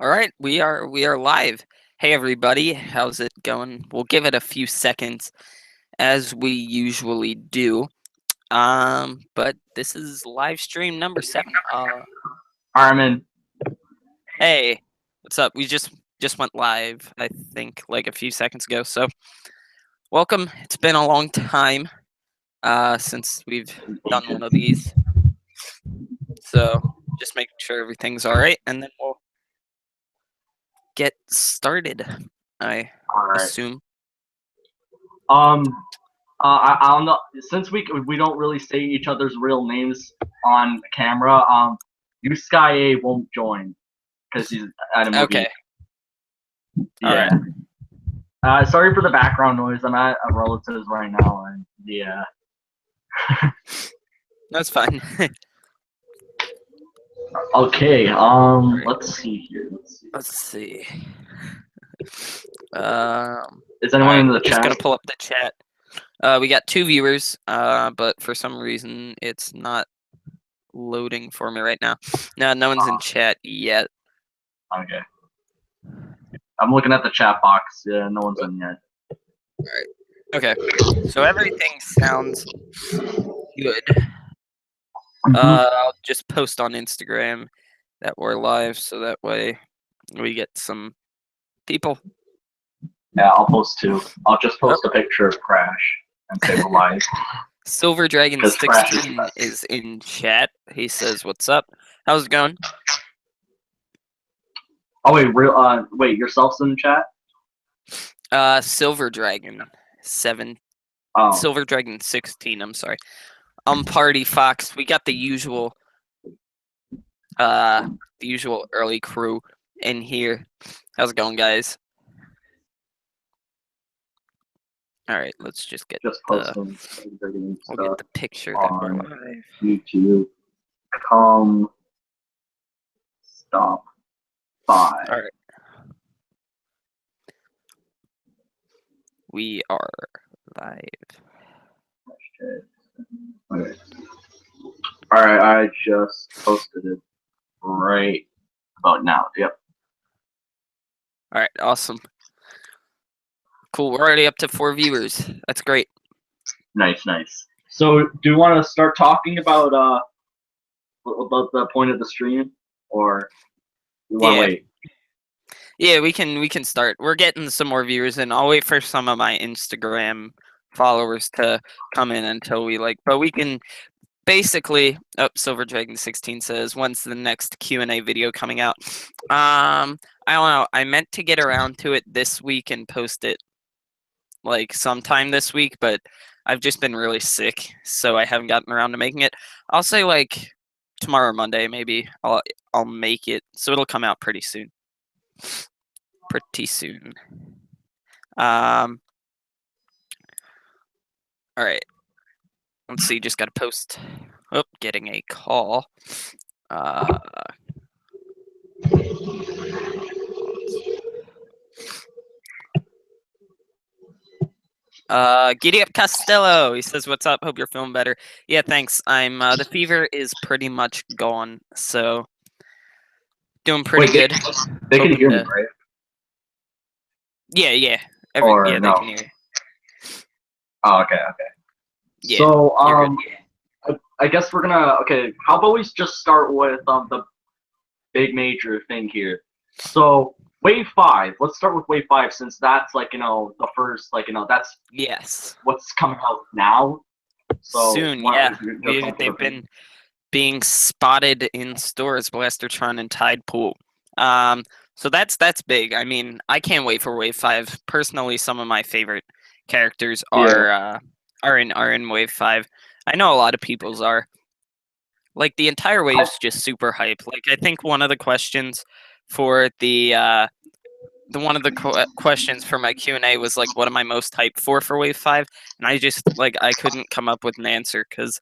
All right, we are live. Hey everybody, how's it going? We'll give it a few seconds as we usually do. But this is live stream number 7. Armin. Hey, what's up? We just went live, I think, like a few seconds ago. So, welcome. It's been a long time since we've done one of these. So, just making sure everything's all right, and then we'll get started. I assume. I don't know. Since we don't really say each other's real names on camera, you Sky A won't join because he's at a movie. Okay. Yeah. All right. Sorry for the background noise. I'm at a relative's right now, and yeah. That's fine. Okay. Right. Let's see here. Let's see. Is anyone in the chat? Just gonna pull up the chat. We got 2 viewers, but for some reason it's not loading for me right now. No, no one's in chat yet. Okay. I'm looking at the chat box. Yeah, no one's in yet. All right. Okay. So everything sounds good. I'll just post on Instagram that we're live, so that way we get some people. Yeah, I'll post 2. I'll just post a picture of Crash and say we're live. ShadowDragon is in chat. He says, "What's up? How's it going?" Oh wait, wait, yourself's in the chat? ShadowDragon 7. Oh. ShadowDragon 16. I'm sorry. Party Fox. We got the usual early crew in here. How's it going, guys? All right, let's just get we'll get the picture that we're live. YouTube. Come. Stop. 5. All right. We are live. Okay. All right, I just posted it right about now. Yep. All right, awesome. Cool. We're already up to 4 viewers. That's great. Nice. So, do you want to start talking about the point of the stream, or you want to wait? Yeah, we can start. We're getting some more viewers in. I'll wait for some of my Instagram followers to come in until we but we can basically. Oh, ShadowDragon 16 says, "When's the next Q&A video coming out?" I don't know. I meant to get around to it this week and post it sometime this week, but I've just been really sick, so I haven't gotten around to making it. I'll say tomorrow or Monday maybe I'll make it, so it'll come out pretty soon. All right. Let's see, just gotta post. Oh, getting a call. Giddy up Costello. He says, "What's up? Hope you're feeling better." Yeah, thanks. I'm the fever is pretty much gone, so doing pretty good. They can hear me, right? Yeah. No? They can hear you. Oh, okay. Yeah, so I guess we're gonna how about we just start with the big major thing here. So Wave 5. Let's start with Wave 5 since that's the first that's what's coming out now. So soon, yeah. They've been being spotted in stores, Blastertron and Tidepool. So that's big. I mean, I can't wait for Wave 5. Personally, some of my favorite characters are in Wave 5. I know a lot of people's are. The entire wave's just super hype. I think one of the questions for questions for my Q&A was what am I most hyped for Wave 5? And I just I couldn't come up with an answer because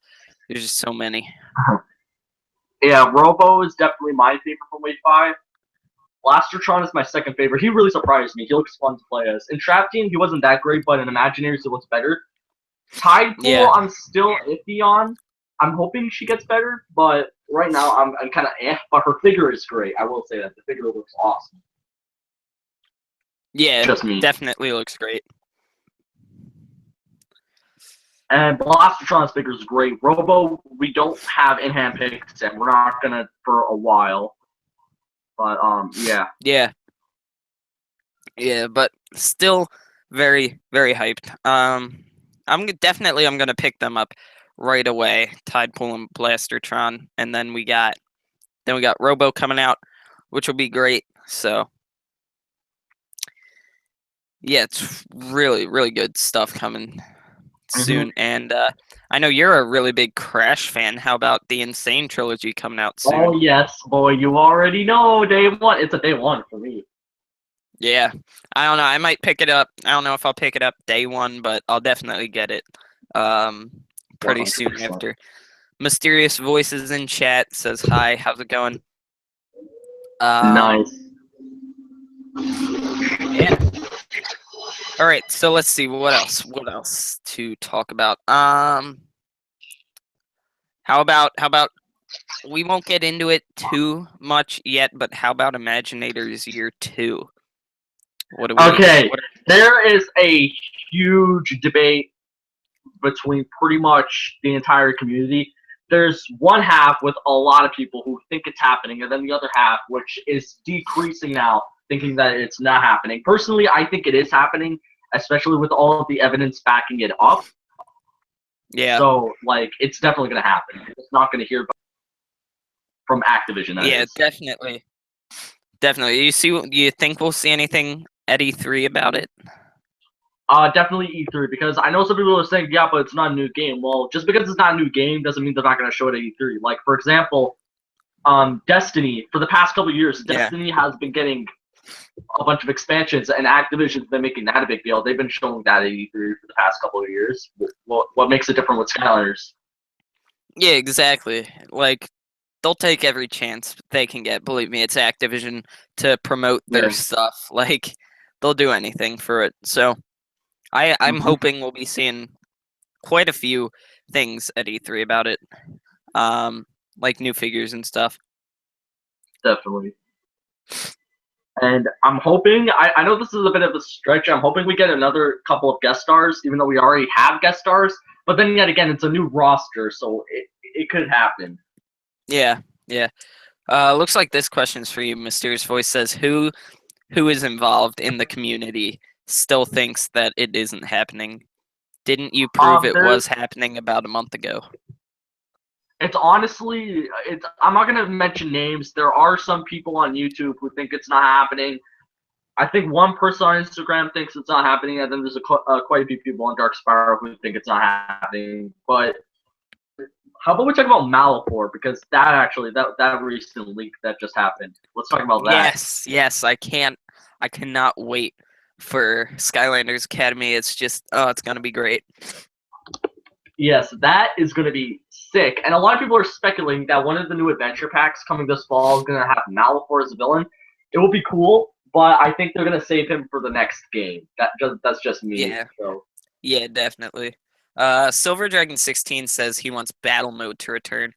there's just so many. Yeah, Robo is definitely my favorite from Wave 5. Blastertron is my second favorite. He really surprised me. He looks fun to play as. In Trap Team, he wasn't that great, but in Imaginaries, he looks better. Tidepool, I'm still iffy on. I'm hoping she gets better, but right now I'm kind of but her figure is great. I will say that the figure looks awesome. Yeah, Just me. definitely looks great. And Blastotron's figure is great. Robo, we don't have in-hand picks, and we're not gonna for a while. But yeah. Yeah, but still very, very hyped. I'm gonna pick them up right away. Tidepool and Blastertron, and then we got Robo coming out, which will be great. So yeah, it's really, really good stuff coming soon. And I know you're a really big Crash fan. How about the Insane trilogy coming out soon? Oh yes, boy, you already know day one. It's a day one for me. Yeah, I don't know. I might pick it up. I don't know if I'll pick it up day one, but I'll definitely get it pretty soon 100%. after. Mysterious Voices in chat says hi. How's it going? Nice. Yeah. All right. So let's see what else. What else to talk about? How about we won't get into it too much yet, but how about Imaginators Year 2? What do we? Okay, there is a huge debate between pretty much the entire community. There's one half with a lot of people who think it's happening, and then the other half, which is decreasing now, thinking that it's not happening. Personally, I think it is happening, especially with all of the evidence backing it up. Yeah. So, like, it's definitely going to happen. It's not going to hear from Activision. Yeah, definitely. Definitely. You think we'll see anything at E3 about it? Definitely E3, because I know some people are saying, yeah, but it's not a new game. Well, just because it's not a new game doesn't mean they're not going to show it at E3. Like, for example, Destiny, for the past couple of years, Destiny has been getting a bunch of expansions, and Activision's been making that a big deal. They've been showing that at E3 for the past couple of years. What makes it different with Skylanders? Yeah, exactly. Like, they'll take every chance they can get. Believe me, it's Activision to promote their stuff. Like, they'll do anything for it. So, I'm hoping we'll be seeing quite a few things at E3 about it, like new figures and stuff. Definitely. And I'm hoping, I know this is a bit of a stretch, I'm hoping we get another couple of guest stars, even though we already have guest stars. But then yet again, it's a new roster, so it could happen. Yeah. Looks like this question's for you. Mysterious Voice says, who is involved in the community still thinks that it isn't happening? Didn't you prove it was happening about a month ago? It's honestly, I'm not gonna mention names. There are some people on YouTube who think it's not happening. I think one person on Instagram thinks it's not happening, and then there's quite a few people on Dark Spiral who think it's not happening. But how about we talk about Malaport, because that recent leak that just happened. Let's talk about that. Yes, I cannot wait for Skylanders Academy. It's just, it's gonna be great. Yes, that is gonna be sick. And a lot of people are speculating that one of the new adventure packs coming this fall is gonna have Malaport as a villain. It will be cool, but I think they're gonna save him for the next game. That's just me. Yeah. So. Yeah, definitely. Silver Dragon 16 says he wants battle mode to return.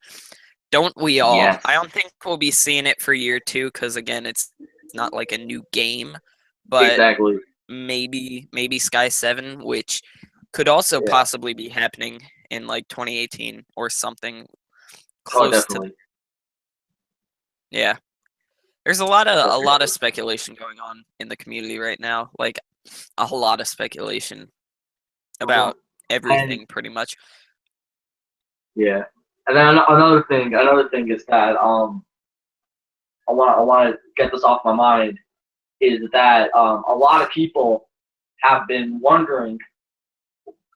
Don't we all? Yes. I don't think we'll be seeing it for year 2 because again, it's not like a new game. But exactly. Maybe Sky 7, which could also possibly be happening in like 2018 or something close to. Yeah. There's a lot of speculation going on in the community right now. Like a lot of speculation about everything, pretty much. Yeah, and then another thing is that I want to get this off my mind is that a lot of people have been wondering,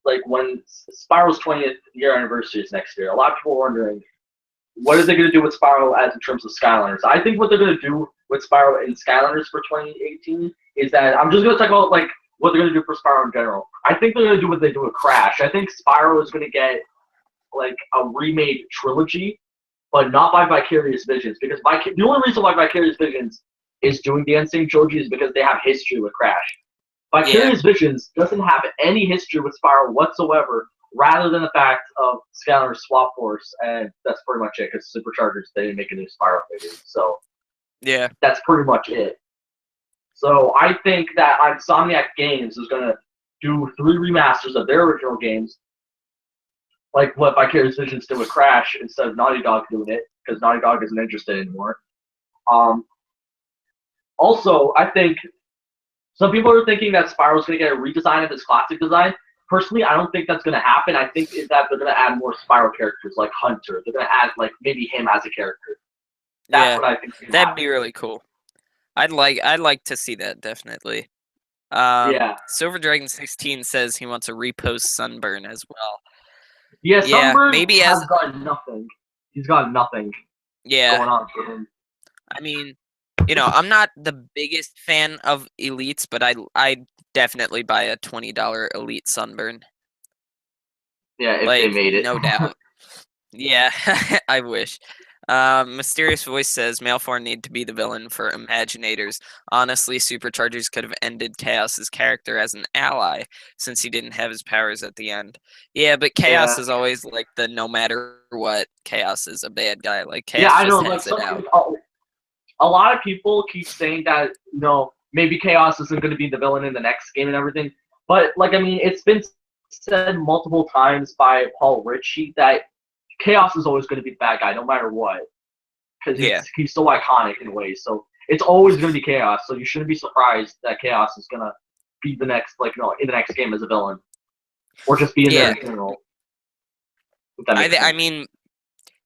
like when Spiral's 20th year anniversary is next year. A lot of people are wondering, what are they going to do with Spiral as in terms of Skylanders? I think what they're going to do with Spiral in Skylanders for 2018 is that I'm just going to talk about like what they're going to do for Spiral in general. I think they're going to do what they do with Crash. I think Spiral is going to get like a remade trilogy, but not by Vicarious Visions, because the only reason why Vicarious Visions is doing the Insane trilogy is because they have history with Crash. Vicarious Visions doesn't have any history with Spiral whatsoever, rather than the fact of Scalar Swap Force, and that's pretty much it. Because Superchargers they didn't make a new Spiral figure, so Yeah. that's pretty much it. So I think that Insomniac Games is gonna do 3 remasters of their original games, like what Vicarious Visions did with Crash, instead of Naughty Dog doing it, because Naughty Dog isn't interested anymore. Also, I think some people are thinking that Spiral's going to get a redesign of its classic design. Personally, I don't think that's going to happen. I think that they're going to add more Spiral characters, like Hunter. They're going to add, like, maybe him as a character. That's Yeah. what I think is going to That'd happen. be really cool. I'd like to see that, definitely. Yeah. Silver Dragon 16 says he wants a repost Sunburn as well. Yeah, Yeah, Sunburn maybe has as got nothing. He's got nothing yeah. going on for him. I mean, I'm not the biggest fan of elites, but I definitely buy a $20 elite Sunburn. Yeah, if they Like, made it. no doubt. Yeah, I wish. Mysterious Voice says Malfoy need to be the villain for Imaginators. Honestly, Superchargers could have ended Chaos's character as an ally since he didn't have his powers at the end. Yeah, but Chaos Yeah. is always like the no matter what, Chaos is a bad guy. Like Yeah, Chaos I know. just Like, has it out. a lot of people keep saying that, maybe Chaos isn't going to be the villain in the next game and everything. But, like, I mean, it's been said multiple times by Paul Ritchie that Chaos is always going to be the bad guy, no matter what. Because Yeah. he's so iconic in a way. So it's always going to be Chaos. So you shouldn't be surprised that Chaos is going to be the next, in the next game as a villain. Or just be in there Yeah. in general. If that makes I sense. mean,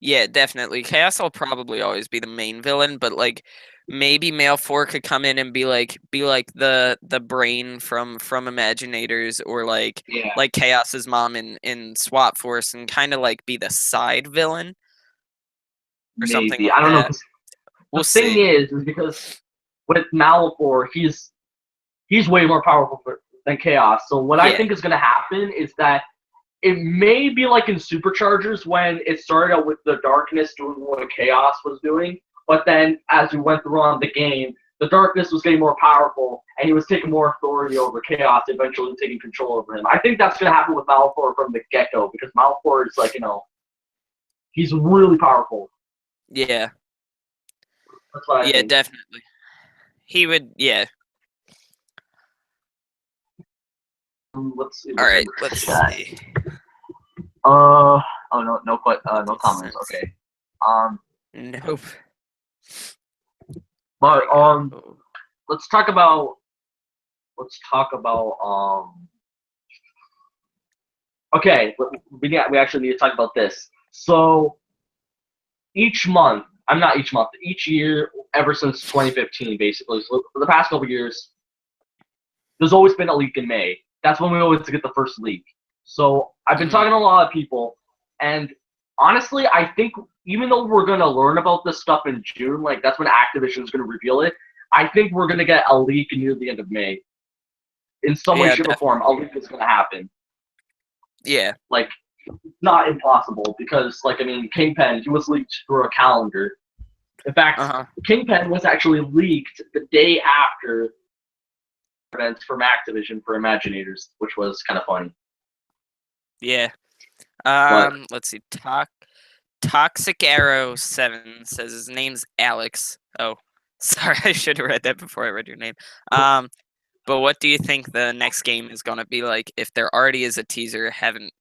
yeah, definitely. Chaos will probably always be the main villain, but like maybe Malfoy could come in and be like the brain from Imaginators, or like Yeah, Chaos's mom in SWAT Force, and kind of like be the side villain or something maybe. like I don't know. that. 'Cause We'll the thing see. is because with Malfoy, he's way more powerful than Chaos. So what I Yeah. think is going to happen is that it may be like in Superchargers when it started out with the darkness doing what Chaos was doing, but then as we went through on the game, the darkness was getting more powerful, and he was taking more authority over Chaos, eventually taking control over him. I think that's going to happen with Malfoy from the get-go, because Malfoy is he's really powerful. Yeah. That's what I Yeah, think. definitely. He would, yeah. Let's see. All right, let's see. Oh no, no comments. Sense. Okay. Nope. But Oh. let's talk about okay, we actually need to talk about this. So each month, I'm not each month, each year ever since 2015, basically, so for the past couple years, there's always been a leak in May. That's when we always get the first leak. So I've been talking to a lot of people, and honestly, I think even though we're gonna learn about this stuff in June, like that's when Activision is gonna reveal it, I think we're gonna get a leak near the end of May. In some way, Yeah, shape, or form, a definitely. leak is gonna happen. Yeah. Like, not impossible because, Kingpin, he was leaked through a calendar. In fact, Uh-huh. Kingpin was actually leaked the day after events from Activision for Imaginators, which was kind of funny. Yeah. But Let's see. Toxic Arrow 7 says his name's Alex. Oh, sorry, I should have read that before I read your name. But what do you think the next game is gonna be like? If there already is a teaser, haven't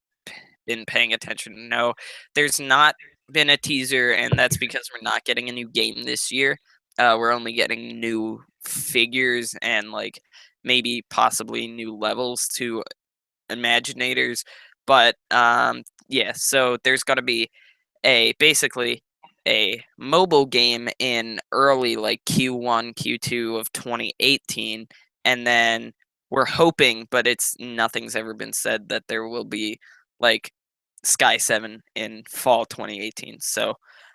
been paying attention. No, there's not been a teaser, and that's because we're not getting a new game this year. We're only getting new figures and like maybe possibly new levels to Imaginators. But yeah, so there's got to be basically a mobile game in early like Q1, Q2 of 2018, and then we're hoping, but nothing's ever been said, that there will be like Sky 7 in fall 2018. So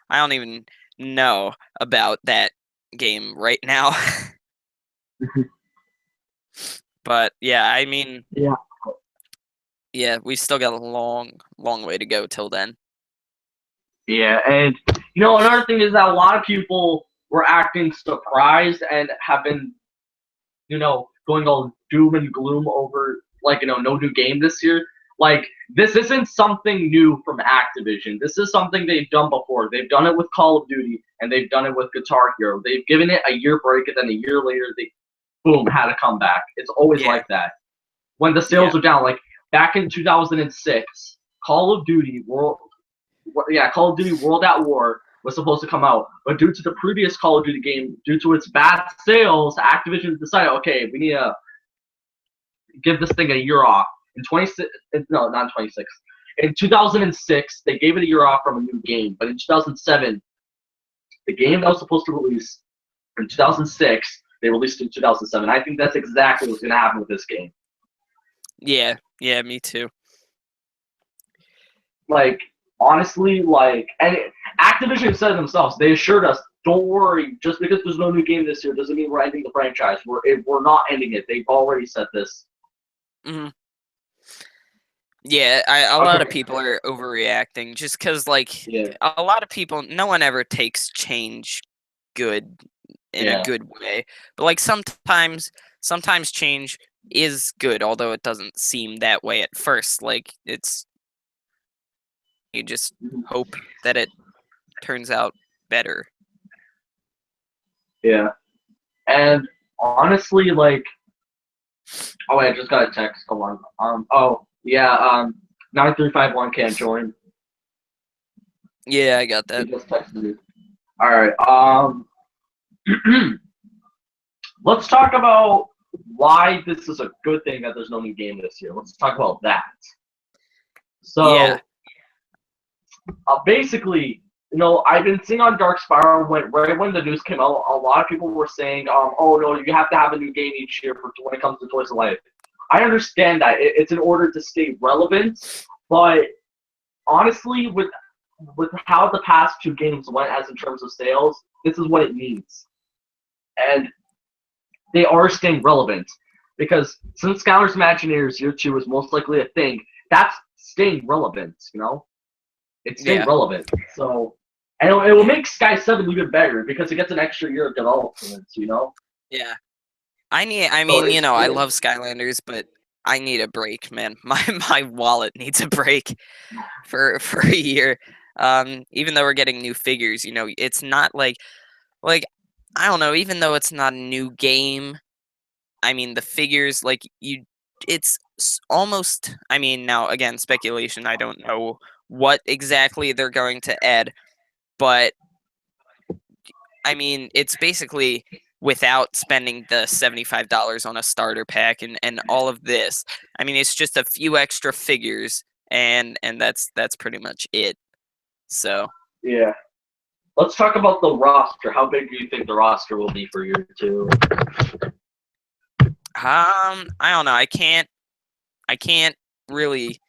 I don't even know about that game right now. But yeah, I mean, yeah, yeah, we still got a long way to go till then. yeah, and another thing is that a lot of people were acting surprised and have been, going all doom and gloom over no new game this year. Like, this isn't something new from Activision. This is something they've done before. They've done it with Call of Duty, and they've done it with Guitar Hero. They've given it a year break, and then a year later, they, boom, had a comeback. It's always Yeah. like that. When the sales are down, like, back in 2006, Call of Duty World at War was supposed to come out, but due to the previous Call of Duty game, due to its bad sales, Activision decided, okay, we need to give this thing a year off. Not 26. In 2006, they gave it a year off from a new game, but in 2007, the game that was supposed to release in 2006, they released in 2007. I think that's exactly what's going to happen with this game. Yeah, me too. Like, honestly, like, and Activision said themselves, they assured us, don't worry, just because there's no new game this year doesn't mean we're ending the franchise. We're not ending it. They've already said this. Mm-hmm. Yeah, a lot of people are overreacting just because, like, a lot of people, no one ever takes change good in a good way. But, like, sometimes change is good, although it doesn't seem that way at first. Like, you just hope that it turns out better. Yeah. And honestly, like, oh wait, I just got a text. Hold on. 9351 can't join. Yeah, I got that. He just texted me. All right. Let's talk about why this is a good thing that there's no new game this year. Let's talk about that. So, basically, I've been seeing on Dark Spiral right when the news came out, a lot of people were saying, oh no, you have to have a new game each year when it comes to Toys of Life. I understand that. It's in order to stay relevant, but honestly, with how the past two games went as in terms of sales, this is what it needs. And they are staying relevant. Because since Skylar's Imagineers Year 2 is most likely a thing, that's staying relevant, It's staying relevant. So, and it will make Sky 7 even better because it gets an extra year of development, Yeah. I love Skylanders, but I need a break, man. My wallet needs a break for a year. Even though we're getting new figures, it's not like I don't know, even though it's not a new game, I mean, the figures, it's almost, I mean, now again, speculation, I don't know what exactly they're going to add, but I mean, it's basically without spending the $75 on a starter pack and all of this. I mean, it's just a few extra figures and that's pretty much it. So yeah. Let's talk about the roster. How big do you think the roster will be for year 2? I don't know. I can't really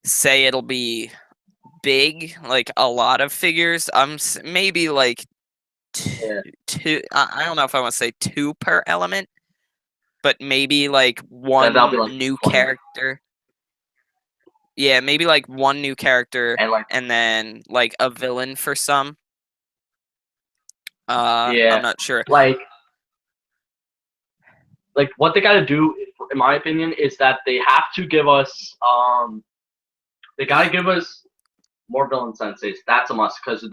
say it'll be big, like a lot of figures. Maybe like two. I don't know if I want to say 2 per element, but maybe like one new character. Yeah, maybe like one new character and then like a villain for some. I'm not sure. Like what they got to do, in my opinion, is that they have to give us they got to give us more villain senseis. That's a must because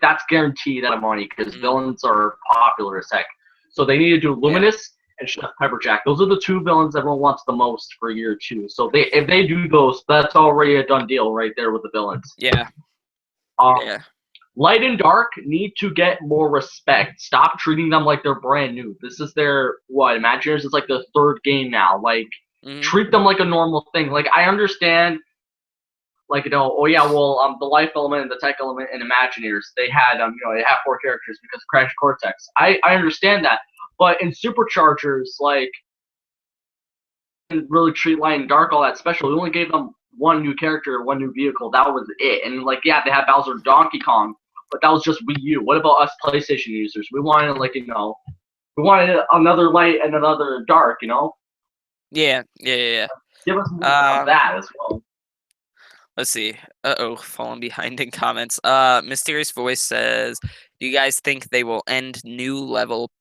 that's guaranteed that money because villains are popular as heck. So they need to do Luminous and Chef Pepperjack. Those are the 2 villains everyone wants the most for year 2. So if they do those, that's already a done deal right there with the villains. Yeah. Light and Dark need to get more respect. Stop treating them like they're brand new. This is their Imagineers is like their 3rd game now. Like treat them like a normal thing. Like I understand the life element and the tech element and Imagineers, they had they have 4 characters because of Crash Cortex. I understand that. But in Superchargers, didn't really treat Light and Dark all that special. We only gave them 1 new character, 1 new vehicle. That was it. And they had Bowser and Donkey Kong, but that was just Wii U. What about us PlayStation users? We wanted we wanted another Light and another Dark, Yeah. Give us more of that as well. Let's see. Falling behind in comments. Mysterious Voice says, "Do you guys think they will end new levels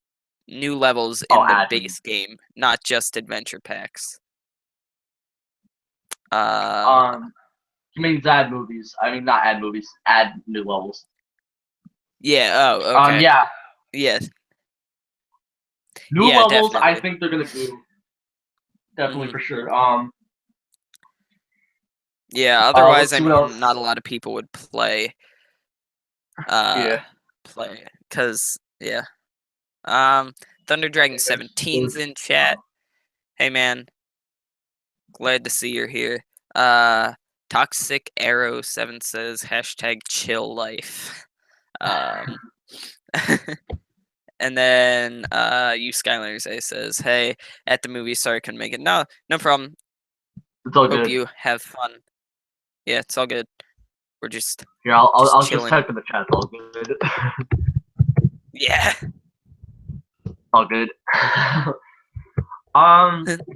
in the base game, not just adventure packs?" He means add movies. I mean, not add movies. Add new levels. Yeah. Oh, okay. Yeah. Yes. New Yeah, levels. I definitely. think they're gonna do definitely for sure. Yeah. Otherwise, Let's I see what mean, else. not a lot of people would play. Uh, Yeah. play because yeah. Thunder Dragon 17's in chat. Hey man, glad to see you're here. Toxic Arrow 7 says hashtag chill life. Um, and then you Skylanders A says, hey, at the movie, sorry I couldn't make it. No, no problem. It's all Hope good. you have fun. Yeah, it's all good. We're just Here, I'll just chilling. type in the chat. It's all good. Yeah. All good.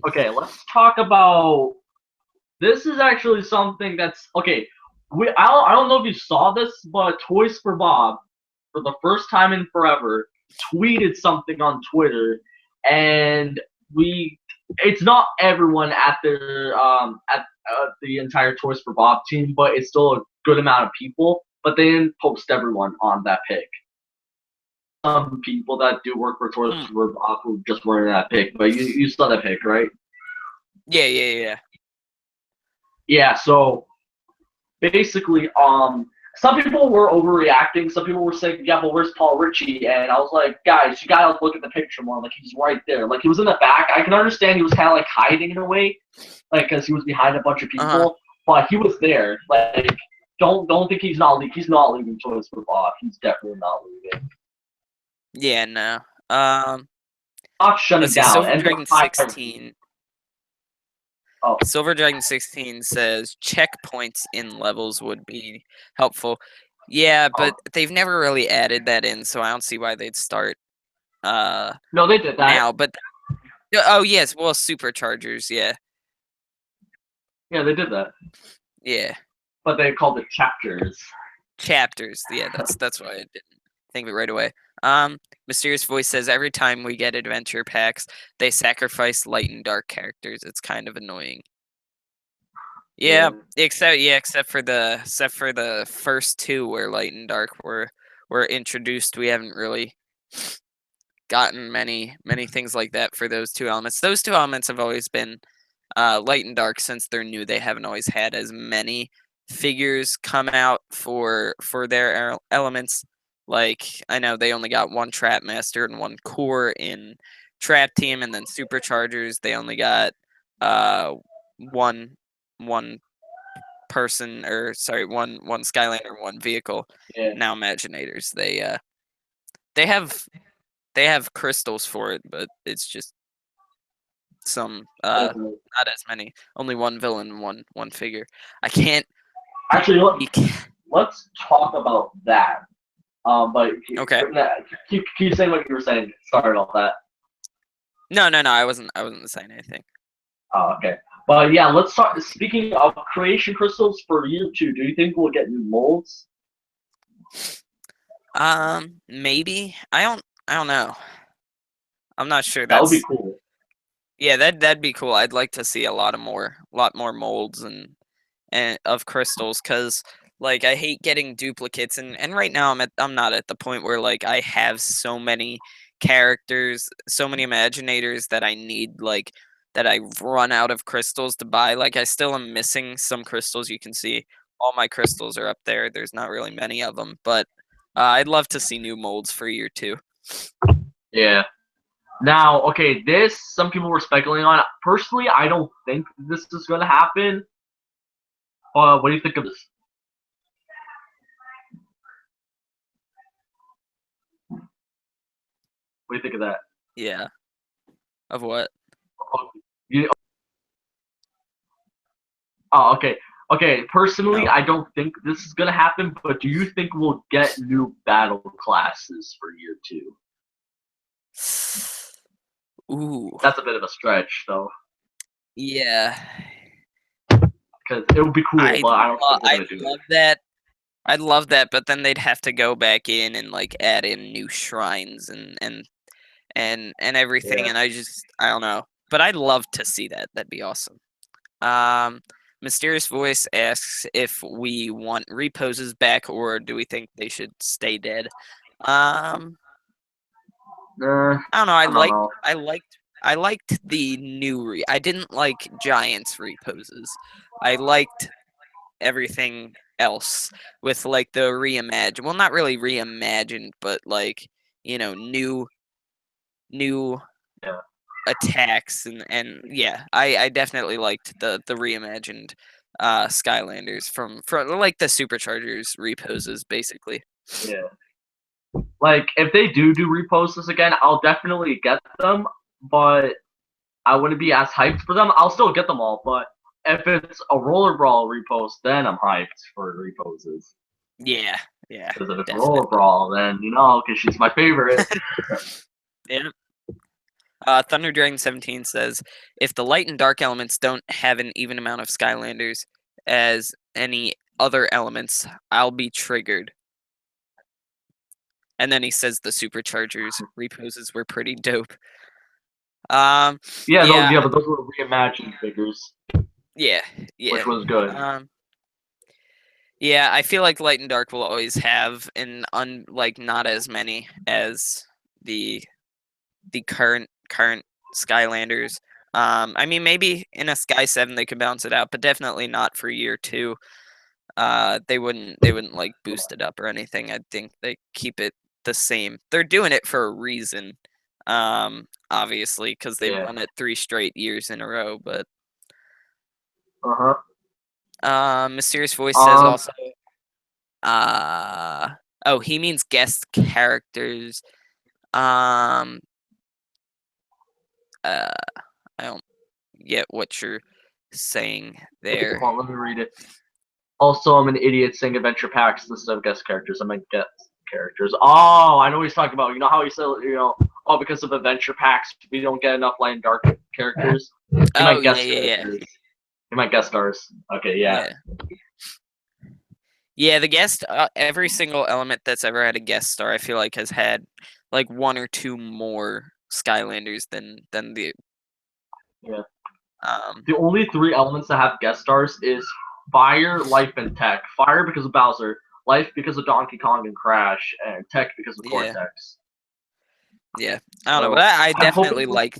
Okay, let's talk about. This is actually something that's okay. I don't know if you saw this, but Toys for Bob, for the first time in forever, tweeted something on Twitter, and it's not everyone at their at the entire Toys for Bob team, but it's still a good amount of people. But they didn't post everyone on that pic. Some people that do work for Toys for Bob who just weren't in that pic, but you saw that pic, right? Yeah. Yeah. So basically, some people were overreacting. Some people were saying, "Yeah, but where's Paul Ritchie?" And I was like, "Guys, you gotta look at the picture more. Like he's right there. Like he was in the back. I can understand he was kind of like hiding in a way, like because he was behind a bunch of people, but he was there. Like don't think he's not leaving. He's not leaving Toys for Bob. He's definitely not leaving. Yeah, no. Not shutting Let's see. down. Silver And Dragon they're 16. Oh, Silver Dragon 16 says checkpoints in levels would be helpful. Yeah, but they've never really added that in, so I don't see why they'd start no, they did that. now. But oh yes, well superchargers, yeah. Yeah, they did that. Yeah. But they called it chapters. Chapters. Yeah, that's why I didn't think of it right away. Mysterious Voice says every time we get adventure packs, they sacrifice light and dark characters. It's kind of annoying. Yeah, except for the first two where light and dark were introduced. We haven't really gotten many things like that for those two elements. Those two elements have always been light and dark since they're new. They haven't always had as many figures come out for their elements. Like I know they only got one Trap Master and one Core in Trap Team, and then Superchargers they only got one person, or sorry, one Skylander, one vehicle. Yeah. Now Imaginators, they have crystals for it, but it's just some not as many. Only one villain, one figure. I can't Actually, let's talk about that. But Okay. keep saying what you were saying. Sorry about that. No, I wasn't saying anything. Oh, okay. But yeah, let's talk. Speaking of creation crystals for year 2, do you think we'll get new molds? Maybe. I don't know. I'm not sure. That would be cool. Yeah, that'd be cool. I'd like to see a lot more molds and of crystals, because like I hate getting duplicates, and right now I'm not at the point where like I have so many characters, so many imaginators that I need, like that I've run out of crystals to buy. Like I still am missing some crystals. You can see all my crystals are up there. There's not really many of them, but I'd love to see new molds for year 2. Yeah. Now, okay, some people were speculating on. Personally, I don't think this is going to happen. What do you think of this? What do you think of that? Yeah. Of what? Oh, okay. Okay, personally, I don't think this is gonna happen, but do you think we'll get new battle classes for year 2? Ooh. That's a bit of a stretch, though. Yeah. Because it would be cool, but I don't think we're gonna do it. I'd love that, but then they'd have to go back in and like add in new shrines and everything, and I don't know. But I'd love to see that. That'd be awesome. Mysterious Voice asks if we want reposes back or do we think they should stay dead. I don't know. I don't know. I liked the I didn't like Giants reposes. I liked everything else with like the reimagined. Well, not really reimagined, but like new Yeah. attacks and yeah, I definitely liked the reimagined Skylanders from like the Superchargers reposes basically. Yeah. Like if they do reposes again, I'll definitely get them, but I wouldn't be as hyped for them. I'll still get them all, but if it's a Roller Brawl repost, then I'm hyped for reposes. Yeah, yeah, Because if it's Roller definitely. Brawl, then because she's my favorite. Yeah. Thunder Dragon 17 says, if the light and dark elements don't have an even amount of Skylanders as any other elements, I'll be triggered. And then he says the Superchargers reposes were pretty dope. Yeah, But those were reimagined figures, yeah, which yeah. was good. Yeah, I feel like light and dark will always have like not as many as the current Skylanders. I mean, maybe in a Sky 7 they could balance it out, but definitely not for year 2. They wouldn't like boost it up or anything. I think they keep it the same. They're doing it for a reason, obviously, because they've Yeah. won it 3 straight years in a row. But Mysterious Voice says also, oh, he means guest characters. I don't get what you're saying there. Hold on, let me read it. Also, I'm an idiot saying adventure packs instead of guest characters. I meant guest characters. Oh, I know what he's talking about. You know how he said, because of adventure packs, we don't get enough light and dark characters? He meant guest characters. He meant guest stars. Okay, yeah. Yeah, the guest, every single element that's ever had a guest star, I feel like has had like 1 or 2 more Skylanders than the. Yeah. The only 3 elements that have guest stars is Fire, Life, and Tech. Fire because of Bowser, Life because of Donkey Kong and Crash, and Tech because of Cortex. Yeah, I don't know, but I definitely like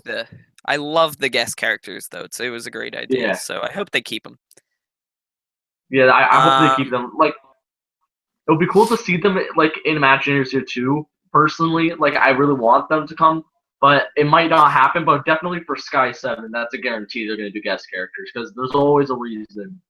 I love the guest characters though. It was a great idea, so I hope they keep them. Yeah, I hope they keep them. Like, it would be cool to see them like in Imagineers Year 2. Personally, like I really want them to come, but it might not happen. But definitely for Sky 7, that's a guarantee they're going to do guest characters because there's always a reason.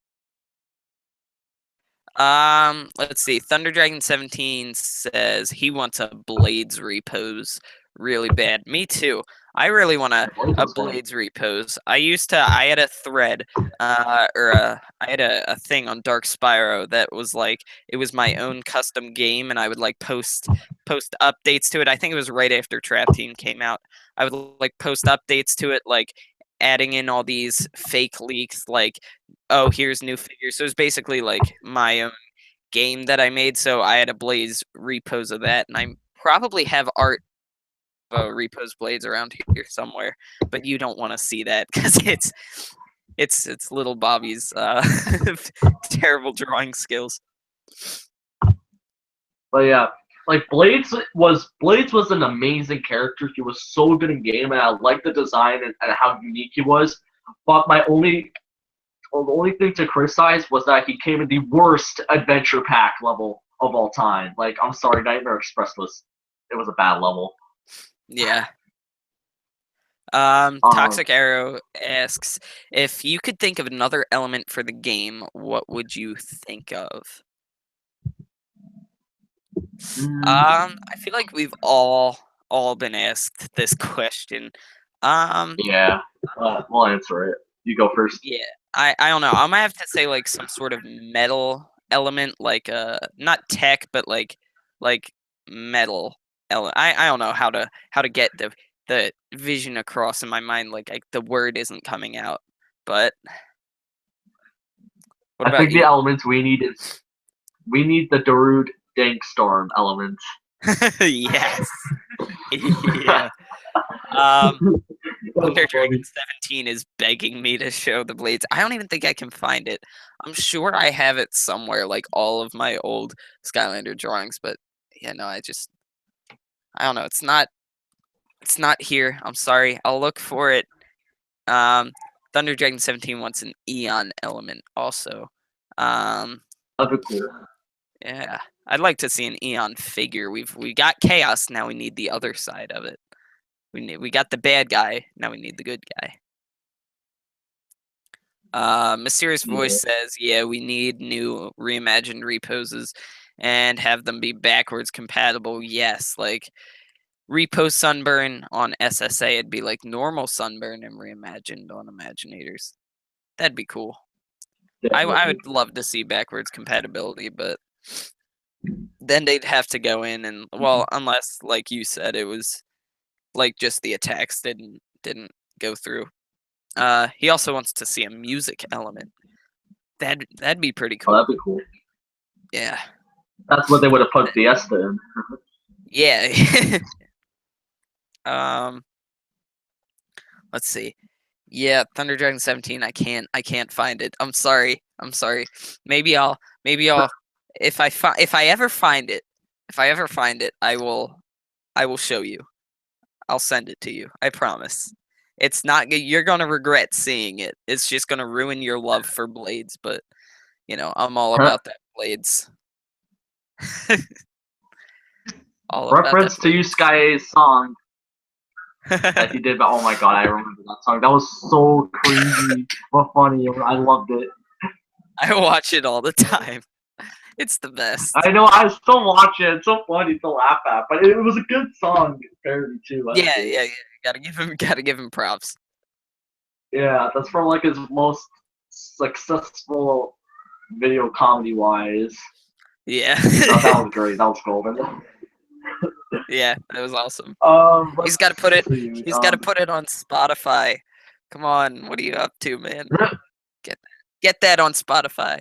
Let's see. Thunder Dragon 17 says he wants a Blades repose really bad. Me too. I really want a Blades repose. I had a thread, I had a thing on Dark Spyro that was like, it was my own custom game, and I would like post updates to it. I think it was right after Trap Team came out. I would like post updates to it, like adding in all these fake leaks, like, oh, here's new figures. So it was basically like my own game that I made. So I had a Blaze repose of that, and I probably have art repose Blades around here somewhere, but you don't want to see that because it's little Bobby's terrible drawing skills. But yeah, like Blades was an amazing character. He was so good in game, and I liked the design and how unique he was. But the only thing to criticize was that he came in the worst adventure pack level of all time. Like, I'm sorry, Nightmare Express it was a bad level. Yeah. Toxic Arrow asks, if you could think of another element for the game, what would you think of? I feel like we've all been asked this question. Yeah, we'll answer it. You go first. Yeah, I don't know. I might have to say like some sort of metal element, like not tech, but like metal element. I don't know how to get the vision across in my mind. Like the word isn't coming out. But what about I think you? the elements we need the Darude Dank Storm element. Yes. Yeah. Thunder Dragon 17 is begging me to show the blades. I don't even think I can find it. I'm sure I have it somewhere, like all of my old Skylander drawings, but yeah, no, I don't know. It's not here. I'm sorry. I'll look for it. Thunder Dragon 17 wants an Eon element also. That'd be cool. Yeah, I'd like to see an Eon figure. We got Chaos. Now we need the other side of it. We got the bad guy. Now we need the good guy. Mysterious Voice says, yeah, we need new reimagined reposes and have them be backwards compatible. Yes, like Repo Sunburn on SSA, it'd be like normal Sunburn and reimagined on Imaginators. That'd be cool. I would love to see backwards compatibility, but then they'd have to go in and, well, unless, like you said, it was like just the attacks didn't go through. He also wants to see a music element. That'd be pretty cool. Oh, that'd be cool. Yeah. That's what they would have put Fiesta in. Yeah. Let's see. Yeah, Thunder Dragon 17. I can't find it. I'm sorry. Maybe I'll if I ever find it, I will show you. I'll send it to you. I promise. It's not you're going to regret seeing it. It's just going to ruin your love for blades, but you know, I'm all about that blades. All Reference to you Sky's song that he did, but oh my god, I remember that song. That was so crazy but funny. I loved it. I watch it all the time. It's the best. I know, I still watch it. It's so funny to laugh at, but it was a good song parody too. Yeah. Gotta give him props. Yeah, that's from like his most successful video comedy wise. Yeah. That was great. That was golden. Yeah, that was awesome. He's got to put it. He's got to put it on Spotify. Come on, what are you up to, man? Get that on Spotify.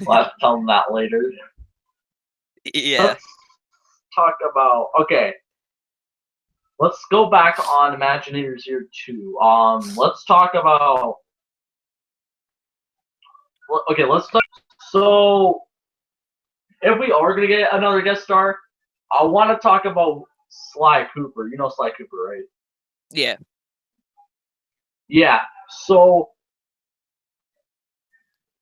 We'll have to tell him that later. Yeah. Let's talk about Let's go back on Imaginators Year 2. Let's talk about. Okay, let's talk. So, if we are gonna get another guest star, I want to talk about Sly Cooper. You know Sly Cooper, right? Yeah. Yeah. So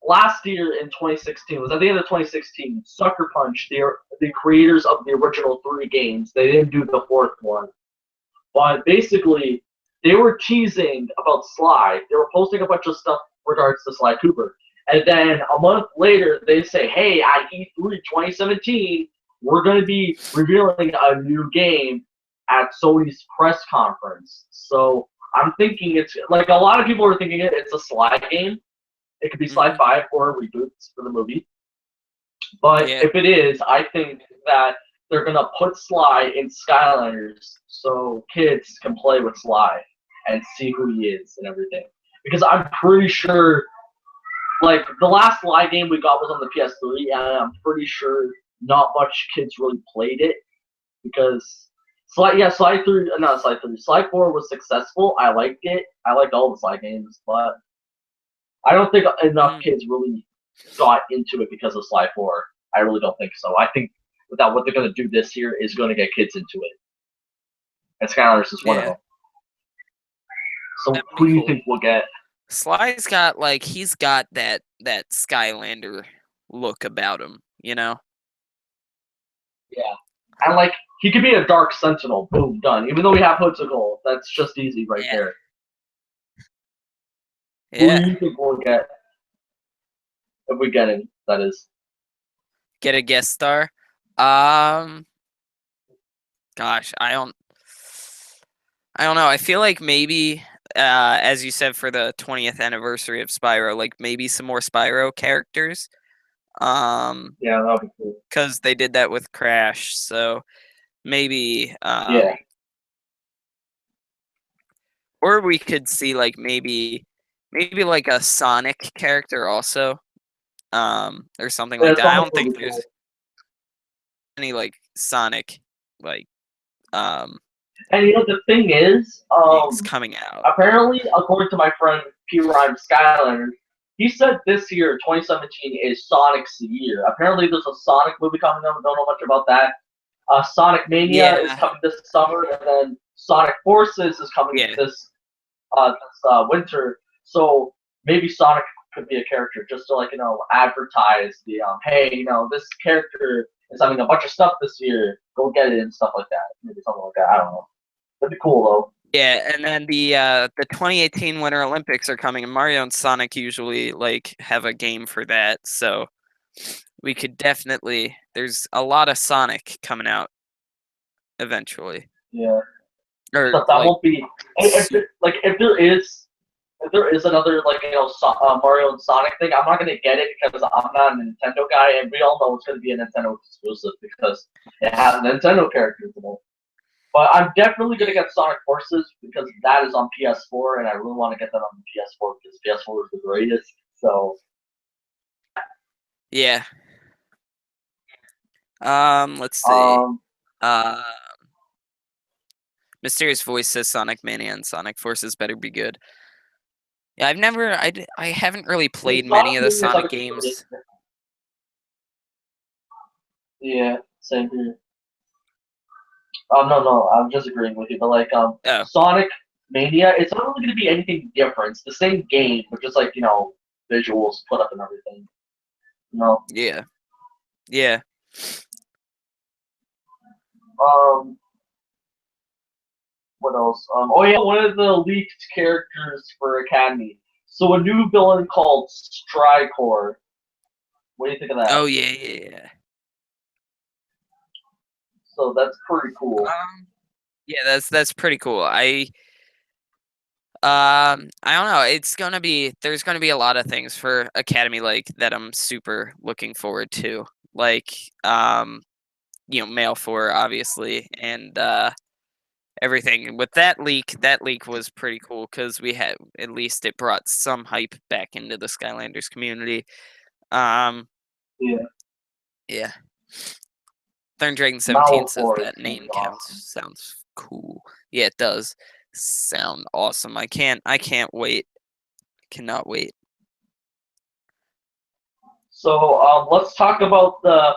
last year in 2016, was at the end of 2016, Sucker Punch, the creators of the original 3 games, they didn't do the 4th one. But basically, they were teasing about Sly. They were posting a bunch of stuff regards to Sly Cooper. And then a month later, they say, hey, at E3 2017, we're going to be revealing a new game at Sony's press conference. So I'm thinking it's, like, a lot of people are thinking it's a Sly game. It could be Sly 5 or reboots for the movie. But if it is, I think that they're going to put Sly in Skylanders so kids can play with Sly and see who he is and everything. Because I'm pretty sure, like, the last Sly game we got was on the PS3, and I'm pretty sure not much kids really played it. Because Sly 4 was successful. I liked it. I liked all the Sly games, but I don't think enough kids really got into it because of Sly 4. I really don't think so. I think that what they're going to do this year is going to get kids into it. And Skylanders is one of them. So who do you think we'll get? Sly's got, like, he's got that Skylander look about him, you know? Yeah. And, like, he could be a Dark Sentinel. Boom, done. Even though we have Hoodsicle, that's just easy right there. Yeah. Who do you think we'll get? If we get him, that is. Get a guest star? Gosh, I don't know. I feel like maybe, as you said, for the 20th anniversary of Spyro, like maybe some more Spyro characters. Yeah, that would be cool. Because they did that with Crash, so maybe. Yeah. Or we could see, like, maybe like a Sonic character also, or something like that. I don't think there's any, like, Sonic, like, And the thing is, It's coming out. apparently, according to my friend P. Rhyme Skylander, he said this year, 2017, is Sonic's year. Apparently, there's a Sonic movie coming out. Don't know much about that. Sonic Mania is Yeah, coming this summer, and then Sonic Forces is coming yeah, this winter. So maybe Sonic could be a character just to advertise the hey, this character is having a bunch of stuff this year. Go get it and stuff like that. Maybe something like that. I don't know. That'd be cool though. yeah. And then the 2018 Winter Olympics are coming, and Mario and Sonic usually like have a game for that. So we could definitely. There's a lot of Sonic coming out eventually, Yeah, or but that like. won't be if there is another Mario and Sonic thing. I'm not gonna get it because I'm not a Nintendo guy, and we all know it's gonna be a Nintendo exclusive because it has Nintendo characters in it. But I'm definitely gonna get Sonic Forces because that is on PS4, and I really want to get that on the PS4 because PS4 is the greatest. So Yeah. Let's see. um, Uh, Mysterious Voice says Sonic Mania and Sonic Forces better be good. Yeah, I haven't really played many Sonic of the Mania Sonic Sonic Forces. games. Yeah, same here. No, I'm just agreeing with you. But Oh, Sonic Mania, it's not really gonna be anything different. It's the same game, but just visuals put up and everything. You know. yeah, yeah. Um, what else? Oh yeah, one of the leaked characters for Academy. So a new villain called Strykor. What do you think of that? Oh yeah, yeah, yeah. So that's pretty cool. Yeah, that's pretty cool. I don't know. There's gonna be a lot of things for Academy like that I'm super looking forward to. Like Mail 4 obviously, and everything. With that leak was pretty cool because we had at least it brought some hype back into the Skylanders community. Um Yeah, yeah. Third Dragon 17 says Malfoy is that gonna be name awesome. counts. Sounds cool. Yeah, it does sound awesome. I can't wait. Cannot wait. So let's talk about the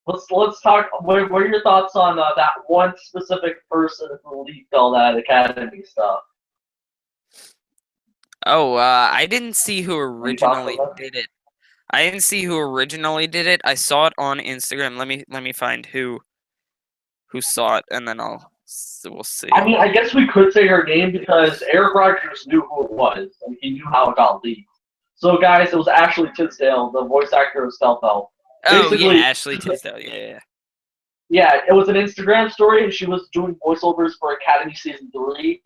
let's talk. What are your thoughts on that one specific person who leaked all that Academy stuff? Oh, I didn't see who Any thoughts on originally that? did it. I didn't see who originally did it. I saw it on Instagram. Let me find who saw it, and then we'll I see. mean, I guess we could say her name because Eric Rogers knew who it was, and he knew how it got leaked. So, guys, it was Ashley Tisdale, the voice actor of Stealth Elf. Oh yeah, Basically, Ashley Tisdale. Yeah, yeah. yeah, it was an Instagram story, and she was doing voiceovers for Academy season 3,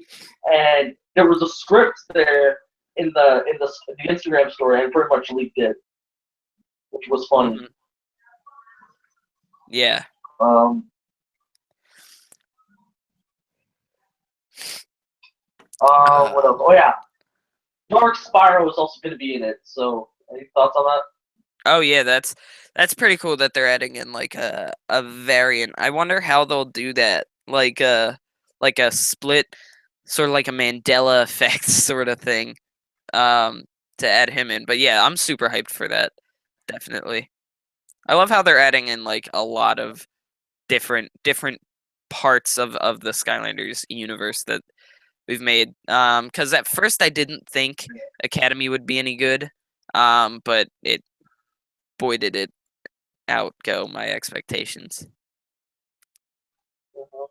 and there was a script there in the Instagram story, and pretty much leaked it, which was funny. Hmm. Yeah. Um, what else? Um, Oh yeah, Dark Spyro is also going to be in it. So, any thoughts on that? oh yeah, that's pretty cool that they're adding in like a variant. I wonder how they'll do that. Like a split, sort of like a Mandela effect sort of thing. Um, to add him in. But yeah, I'm super hyped for that. Definitely. I love how they're adding in like a lot of different parts of the Skylanders universe that we've made. Because at first I didn't think Academy would be any good. But it boy did it outgo my expectations. Mhm.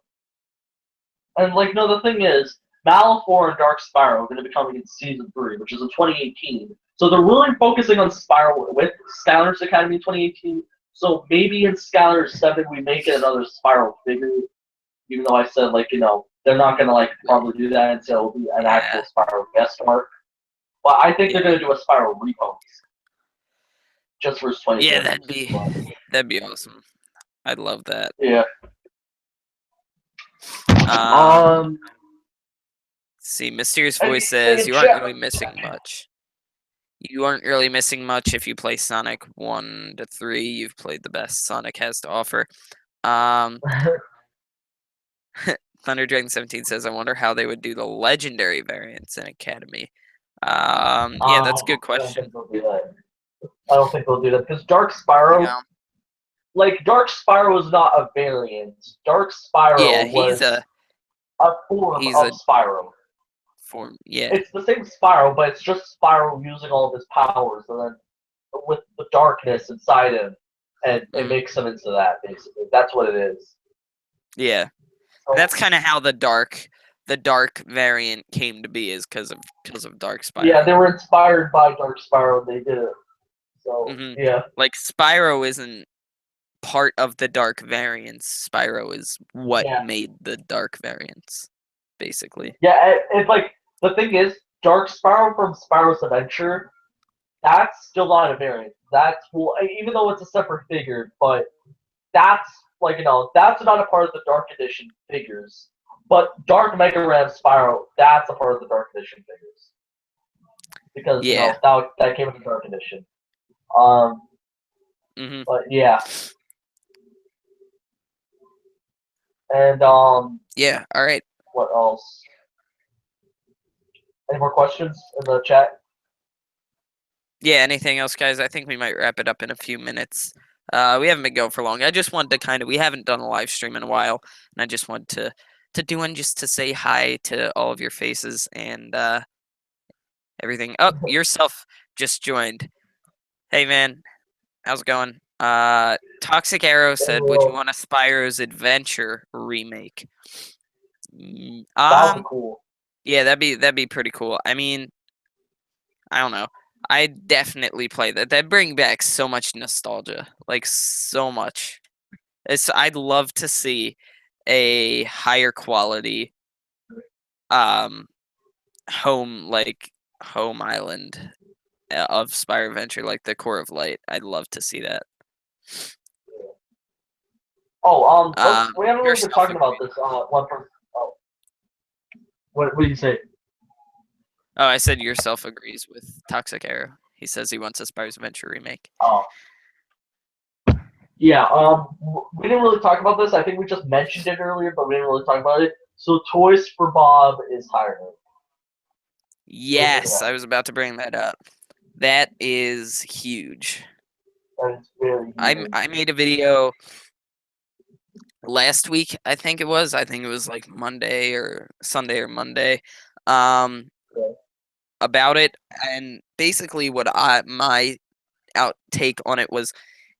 And no, the thing is, Malfoy and Dark Spyro are going to be coming in season 3, which is in 2018. So they're really focusing on Spyro with Skylanders Academy in 2018. So maybe in Skylanders 7 we may get another Spyro figure. Even though I said they're not going to probably do that until it'll be an Yeah, actual Spyro guest star. But I think they're yeah, going to do a Spyro repose just for his 20th yeah. anniversary. That'd be awesome. I'd love that. Yeah. Um, Um. see, Mysterious And, Voice says and you aren't really missing much. You aren't really missing much if you play Sonic 1 to 3. You've played the best Sonic has to offer. Um, ThunderDragon17 says, I wonder how they would do the legendary variants in Academy. Yeah, that's a good I don't question. think they'll do that. I don't think they'll do that because Dark Spyro, Yeah, Dark Spyro is not a variant. Dark yeah, Spyro was a form he's of a Spyro. form. Yeah, It's the same Spyro, but it's just Spyro using all of his powers, and then with the darkness inside him, and it mhm, makes him into that. Basically, that's what it is. yeah. So, That's kind of how the dark variant came to be, is because of Dark yeah, Spyro. they were inspired by Dark Spyro. They did it. So Hmm. yeah, Like Spyro isn't part of the dark variants. Spyro is what yeah, made the dark variants, basically. yeah. It's like the thing is, Dark Spyro from Spyro's Adventure. That's still not a variant. That's well, even though it's a separate figure, but that's that's not a part of the Dark Edition figures. But Dark Mega Ram Spyro, that's a part of the Dark Edition figures because Yeah. that came in the Dark Edition. Um, Hmm. but yeah, and Yeah. All right. what else? Any more questions in the chat? Yeah. Anything else, guys? I think we might wrap it up in a few minutes. We haven't been going for long. I just wanted to we haven't done a live stream in a while, and I just wanted to do one just to say hi to all of your faces and everything. Oh, yourself just joined. Hey, man. How's it going? Toxic Arrow said, "Would you Well, want a Spyro's Adventure remake?" that would be cool. Yeah, that'd be pretty cool. I mean, I don't know. I definitely play that. That bring back so much nostalgia, like so much. I'd love to see a higher quality um home home island of Spyro Adventure, like the Core of Light. I'd love to see that. Oh, we haven't really been Yourself talking about agrees. this. One person. Oh, what did you say? Oh, I said yourself agrees with Toxic Arrow. He says he wants a Spyro's Adventure remake. Oh, yeah. We didn't really talk about this. I think we just mentioned it earlier, but we didn't really talk about it. So, Toys for Bob is hiring. Yes, Yeah, I was about to bring that up. That is huge. that is very huge. I made a video last week, I think it was. I think it was like Monday or Sunday or Monday. Um Yeah. about it, and basically my outtake on it was,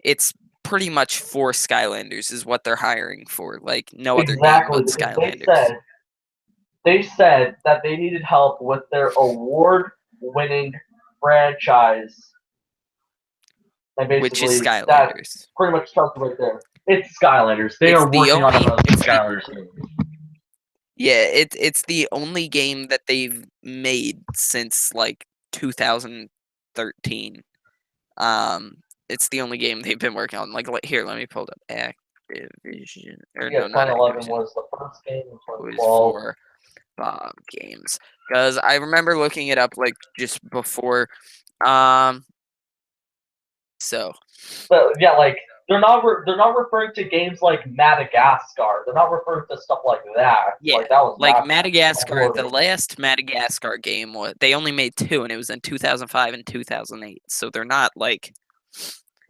it's pretty much for Skylanders is what they're hiring for. Like no other game Exactly, but because Skylanders. they said that they needed help with their award-winning franchise, and Which is basically that Skylanders. pretty much tells you right there. It's Skylanders. They It's are the working on only another it's the Skylanders game. Yeah, it's the only game that they've made since like 2013. Um, it's the only game they've been working on. Like, here, let me pull it up. Activision, or Yeah, no, not 2011 Activision. was the first game, in It was 2012. for Bob Games, because I remember looking it up like just before. Um, so But yeah, they're not referring to games like Madagascar. They're not referring to stuff like that. yeah, Like that was like not Madagascar, the horrible. last Madagascar game was, they only made two, and it was in 2005 and 2008. So they're not like,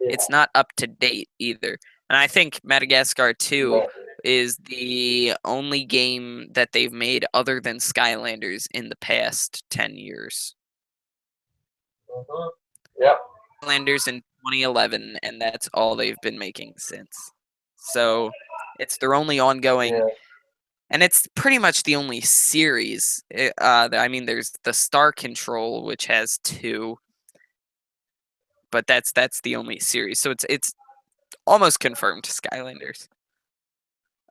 Yeah, it's not up to date either. And I think Madagascar 2 right. is the only game that they've made other than Skylanders in the past 10 years. Mm-hmm. Yep. Skylanders in 2011, and that's all they've been making since. So it's their only ongoing, Yeah. and it's pretty much the only series. I mean, there's the Star Control, which has two, but that's the only series. So it's almost confirmed Skylanders.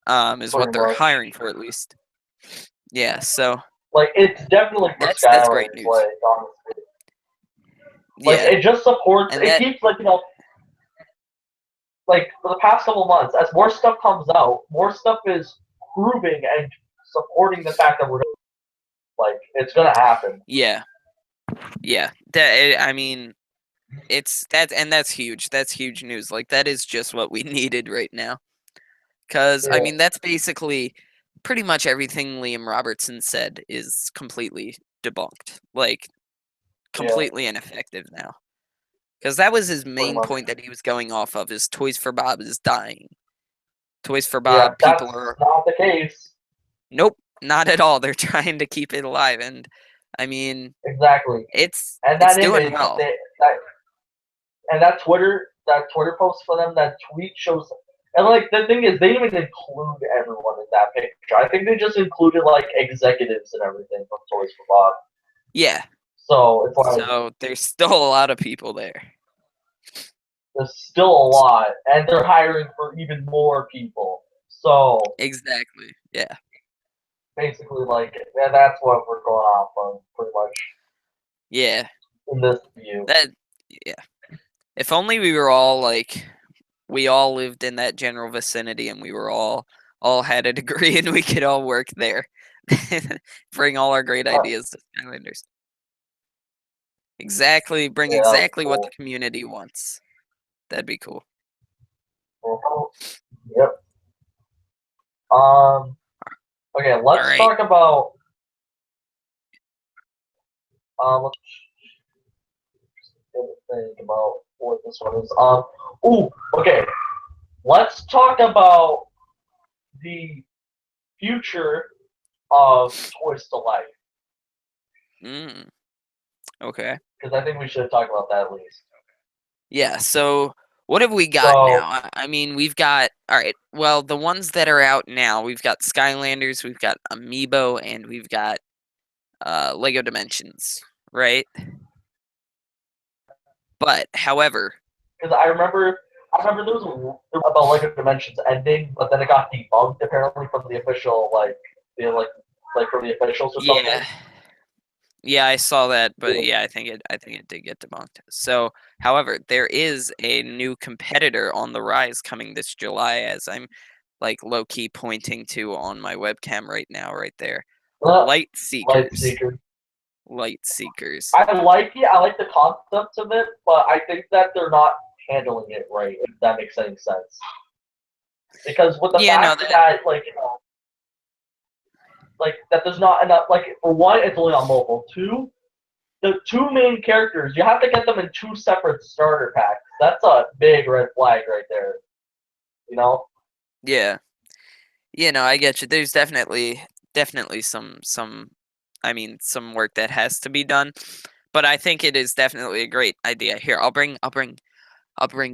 Is what Pretty they're much. hiring for, at least. Yeah, so Like it's definitely for that's great Skylanders. news. Honestly, like Yeah, it just supports. and It that keeps like for the past couple months, as more stuff comes out, more stuff is proving and supporting the fact that we're like it's gonna happen. yeah, yeah. I mean, that's huge. That's huge news. Like that is just what we needed right now. Cuz I Yeah. mean, that's basically pretty much everything Liam Robertson said is completely debunked. Like, Yeah, completely ineffective now. Because that was his pretty main much. point that he was going off of, is Toys for Bob is dying. Toys for Yeah, Bob, people that's are... not the case. Nope, not at all. They're trying to keep it alive, and I mean, Exactly. it's And it's that doing image, well. that Twitter post for them, that tweet shows, and like the thing is, they didn't even include everyone in that picture. I think they just included like executives and everything from Toys for Bob. Yeah. So it's like So there's still a lot of people there. there's still a lot, and they're hiring for even more people. So Exactly. Yeah. basically, like, and that's what we're going off of pretty much Yeah. in this view. That yeah. If only we were all like, we all lived in that general vicinity and we were all had a degree and we could all work there. Bring all our great Uh, ideas to Skylanders. Exactly, bring yeah, that was exactly what the cool. community wants. That'd be cool. Yep. Um. Okay, All let's right. talk about let's think about what this one is. Ooh, okay. Let's talk about the future of Toys to Life Mm, okay. because I think we should talk about that at least. Yeah, so what have we got So, now? I mean, we've got, all right, well, the ones that are out now, we've got Skylanders, we've got Amiibo, and we've got Lego Dimensions, right? But, however, because I remember there was about Lego Dimensions ending, but then it got debunked apparently from the official like from the officials or something. yeah, yeah, I saw that, but yeah, I think it did get debunked. So, however, there is a new competitor on the rise coming this July, as I'm like low key pointing to on my webcam right now, right there. Uh, Light Light Seekers. Seeker. Light Seekers. I like it. I like the concept of it, but I think that they're not handling it right. If that makes any sense. Because with the Yeah, no, fact that like that there's not enough. Like for one, it's only on mobile. Two, the two main characters, you have to get them in two separate starter packs. That's a big red flag right there. You know? yeah. I get you. There's definitely some I mean some work that has to be done. But I think it is definitely a great idea. Here, I'll bring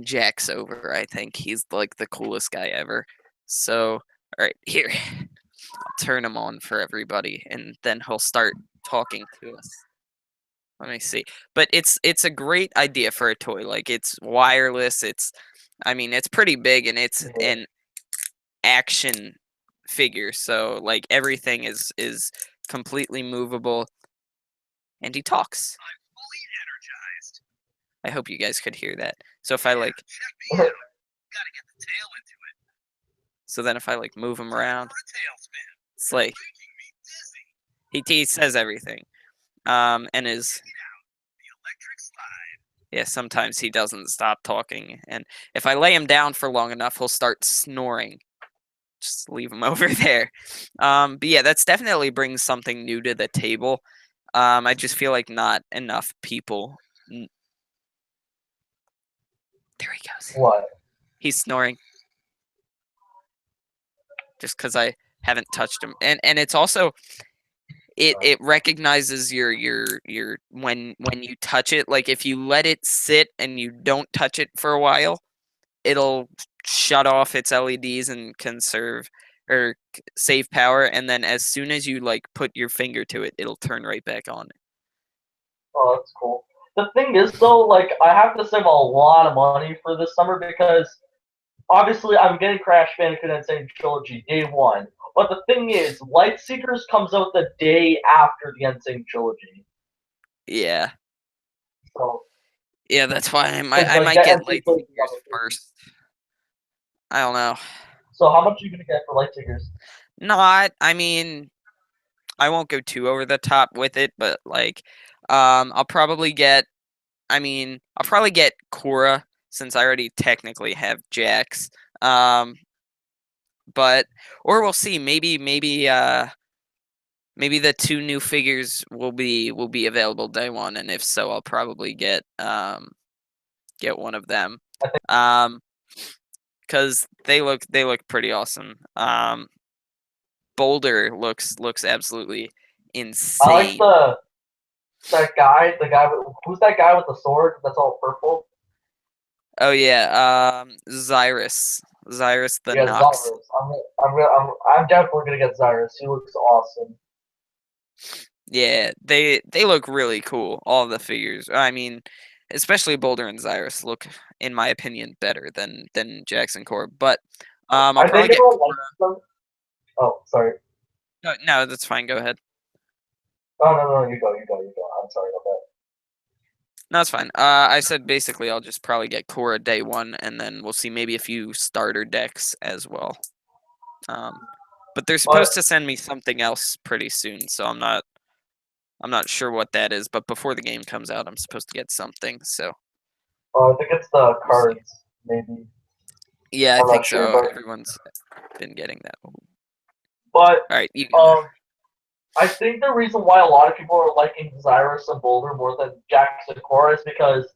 Jax over. I think he's like the coolest guy ever. So, all right, here. I'll turn him on for everybody and then he'll start talking to us. Let me see. But it's a great idea for a toy. Like it's wireless, I mean, it's pretty big and it's Yeah. an action figure. So like everything is completely movable and he talks. I hope you guys could hear that. So if I like so then if I like move him around, it's like he says everything. And is yeah, sometimes he doesn't stop talking and if I lay him down for long enough, he'll start snoring. Just leave him over there. But yeah, that's definitely brings something new to the table. I just feel like not enough people. There he goes. What? He's snoring just because I haven't touched him, and it's also it recognizes your when you touch it. Like if you let it sit and you don't touch it for a while, it'll shut off its LEDs and conserve or save power, and then as soon as you like put your finger to it, it'll turn right back on. Oh, that's cool. The thing is, though, like I have to save a lot of money for this summer because obviously I'm getting Crash Bandicoot Insane Trilogy day one. But the thing is, Light Seekers comes out the day after the Insane Trilogy. Yeah, So, yeah, that's why because I like might the get Insane Light Trilogy Seekers first. I don't know. So how much are you gonna get for Light Seekers? Not, I mean, I won't go too over the top with it, but like, I'll probably get. I mean, I'll probably get Cora since I already technically have Jax. Um, but or we'll see. Maybe the two new figures will be available day one, and if so, I'll probably get one of them. I think Because they look pretty awesome. Boulder looks absolutely I like insane. the guy who's that guy with the sword that's all purple? Oh yeah, Zyrus the Yeah, Nox. Zyrus. I'm definitely gonna get Zyrus. He looks awesome. Yeah, they look really cool. All the figures. I mean, especially Boulder and Zyrus look, in my opinion, better than Jackson Core. But I'll I probably think get everyone Cora. likes them. Oh, sorry. No, that's fine. Go ahead. Oh no, you go. I'm sorry about that. No, it's fine. I said basically I'll just probably get Cora day one, and then we'll see maybe a few starter decks as well. But they're But supposed to send me something else pretty soon, so I'm not sure what that is. But before the game comes out, I'm supposed to get something. So I think it's the we'll see. cards, maybe. Yeah, I I'm not think sure, so. but Everyone's been getting that. All but right, you go. um, I think the reason why a lot of people are liking Zyrus and Boulder more than Jax and Cora is because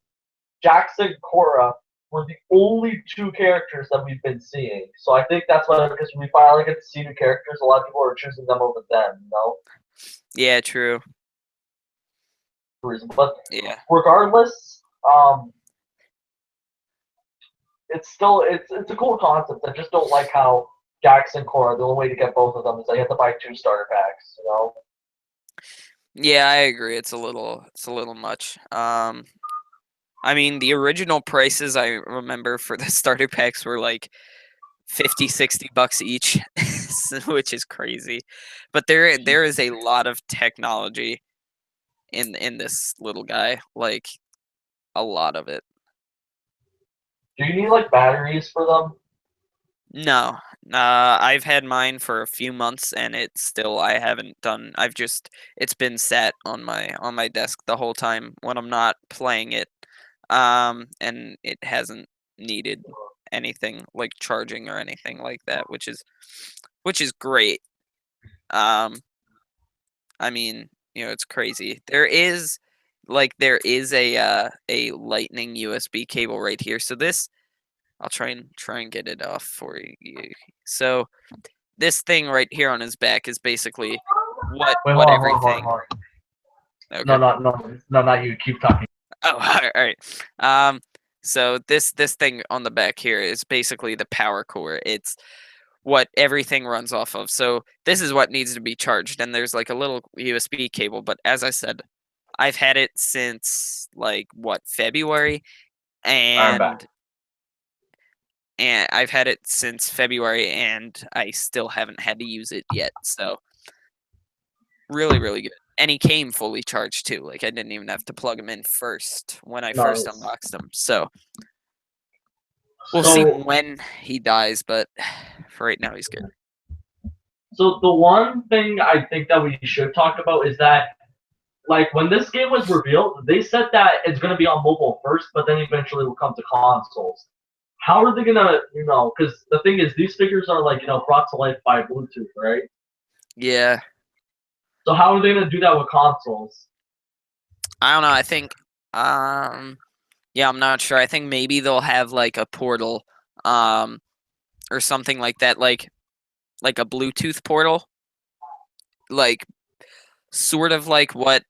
Jax and Cora were the only two characters that we've been seeing. So I think that's why, because we finally get to see new characters, a lot of people are choosing them over them, you know? Yeah, true. Reason. But Yeah. regardless, it's a cool concept. I just don't like how Jax and Cora, the only way to get both of them is that you have to buy two starter packs, you know? Yeah, I agree. It's a little much. I mean, the original prices I remember for the starter packs were like 50, $60 each, which is crazy. But there is a lot of technology in this little guy, like a lot of it. Do you need like batteries for them? No, I've had mine for a few months, and I haven't done. It's been sat on my desk the whole time when I'm not playing it, and it hasn't needed anything like charging or anything like that, which is great. Um, I mean, it's crazy. There is a lightning USB cable right here. So this, I'll try and get it off for you. So this thing right here on his back is basically what Wait, what hold everything. on. Okay. No, not you. Keep talking. Oh, all right. So this thing on the back here is basically the power core. It's what everything runs off of. So this is what needs to be charged, and there's like a little USB cable. But as I said, I've had it since like what, February, I'm back. and I've had it since February, and I still haven't had to use it yet. So really, really good. And he came fully charged too. Like I didn't even have to plug him in first when I first Nice. unboxed him. So we'll see So, when he dies, but for right now he's good. so the one thing I think that we should talk about is that, like, when this game was revealed, they said that it's going to be on mobile first, but then eventually will come to consoles. How are they gonna, because the thing is, these figures are like, brought to life by Bluetooth, right? Yeah. So how are they gonna do that with consoles? I don't know. I think yeah, I'm not sure. I think maybe they'll have like a portal um or something like that, like a Bluetooth portal, like sort of like what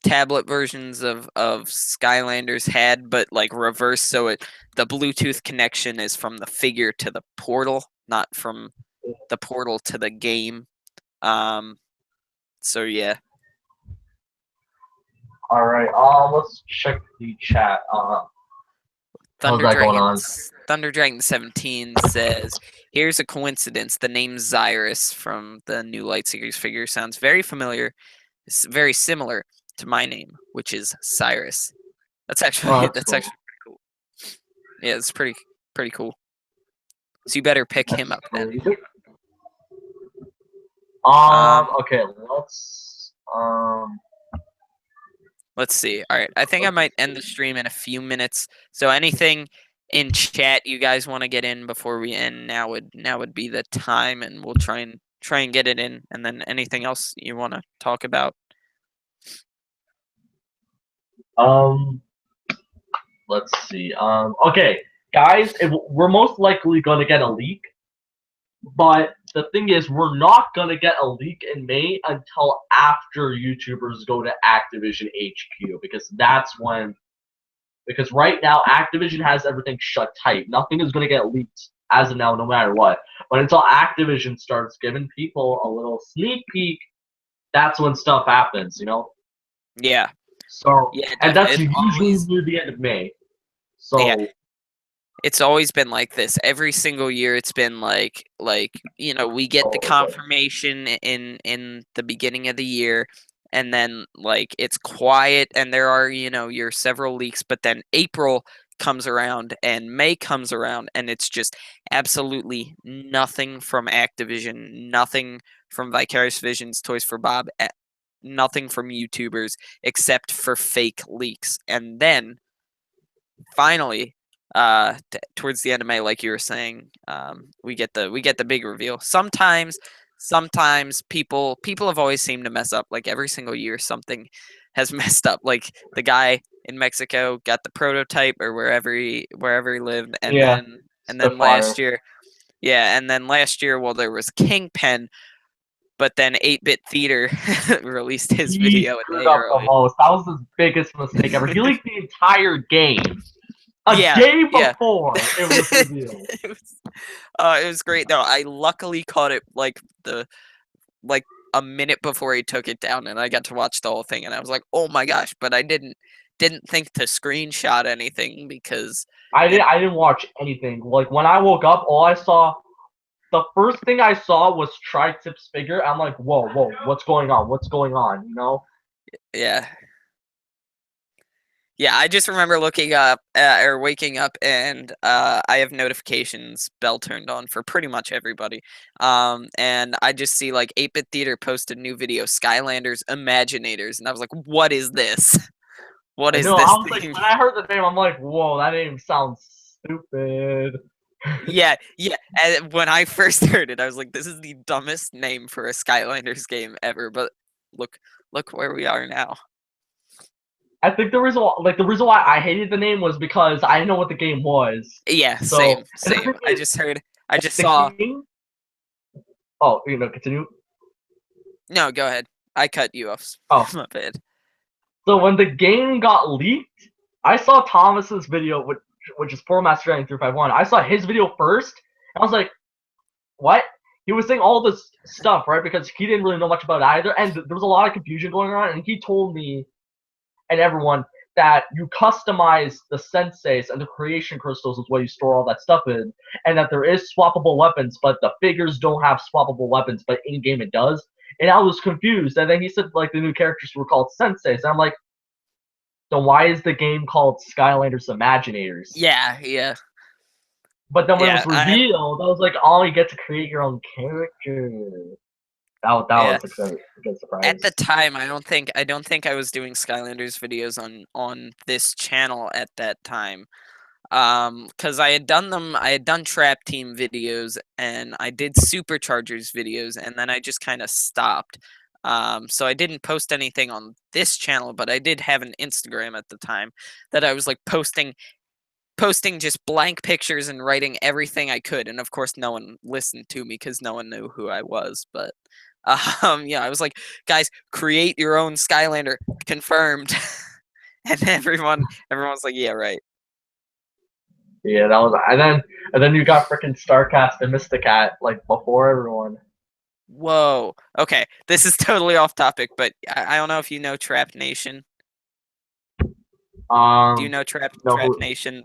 tablet versions of Skylanders had, but like reverse, so the Bluetooth connection is from the figure to the portal, not from the portal to the game. So yeah. All right. Let's check the chat. How's Thunder that going Dragon on? Thunder Dragon 17 says, "Here's a coincidence. The name Zyrus from the new Lightseekers figure sounds very familiar. It's very similar to my name, which is Cyrus." That's actually Oh, that's that's cool. actually pretty cool. Yeah, it's pretty cool. So you better pick him up then. Okay. Let's see. All right, I think I might end the stream in a few minutes. So anything in chat you guys want to get in before we end, now would be the time, and we'll try and get it in. And then anything else you want to talk about? Let's see. Okay, guys, we're most likely gonna get a leak, but the thing is, we're not gonna get a leak in May until after YouTubers go to Activision HQ, because that's when. Because right now, Activision has everything shut tight. Nothing is gonna get leaked as of now, no matter what. But until Activision starts giving people a little sneak peek, that's when stuff happens, you know. Yeah. So, Yeah, and that's it's usually always, near the end of May. So, yeah, it's always been like this. Every single year, it's been like we get the confirmation in the beginning of the year, and then like it's quiet, and there are your several leaks, but then April comes around and May comes around, and it's just absolutely nothing from Activision, nothing from Vicarious Visions, Toys for Bob, nothing from YouTubers except for fake leaks. And then finally, towards the end of May, like you were saying, we get the big reveal. Sometimes people have always seemed to mess up. Like every single year, something has messed up. Like the guy in Mexico got the prototype, or wherever he lived, and yeah, then last year, well, there was Kingpin, but then 8-Bit Theater released his he video a screwed day up the early. most. That was his biggest mistake ever. He leaked the entire game. A Yeah, day yeah. before it was revealed. It was great though. I luckily caught it like a minute before he took it down, and I got to watch the whole thing, and I was like, "Oh my gosh!" But I didn't think to screenshot anything because I didn't watch anything. Like when I woke up, the first thing I saw was Tri-Tip's figure. I'm like, whoa, what's going on? What's going on? You know? yeah. Yeah, I just remember looking up or waking up, and I have notifications bell turned on for pretty much everybody. And I just see like 8-Bit Theater posted new video, Skylanders Imaginators, and I was like, "What is this? What I is know. I this was like, thing?" when I heard the name, I'm like, whoa, that name sounds stupid. Yeah, yeah. And when I first heard it, I was like, "This is the dumbest name for a Skylanders game ever." But look where we are now. I think the reason why I hated the name was because I didn't know what the game was. Yeah, So same. I just the saw. game. Oh, continue. No, go ahead. I cut you off. Oh, My bad. so when the game got leaked, I saw Thomas's video, which is Poor Master Dragon 351. I saw his video first, and I was like, what? He was saying all this stuff, right? Because he didn't really know much about it either, and there was a lot of confusion going on. And he told me and everyone that you customize the senseis and the creation crystals is where you store all that stuff in, and that there is swappable weapons, but the figures don't have swappable weapons, but in game it does. And I was confused. And then he said like the new characters were called senseis, and I'm like, then why is the game called Skylanders Imaginators? Yeah. But then when it Yeah, was revealed, I was like, oh, you get to create your own character. That yeah. was a good surprise. At the time, I don't think I was doing Skylanders videos on this channel at that time. Because I had done Trap Team videos, and I did Superchargers videos, and then I just kind of stopped. So I didn't post anything on this channel, but I did have an Instagram at the time that I was like posting just blank pictures and writing everything I could, and of course no one listened to me because no one knew who I was. But yeah, I was like, guys, create your own Skylander, confirmed. And everyone's like, yeah, right. Yeah, that was, and then you got freaking Starcast and Mysticat like before everyone. Whoa. Okay, this is totally off topic, but I don't know if you know Trap Nation. Do you know Trap Nation?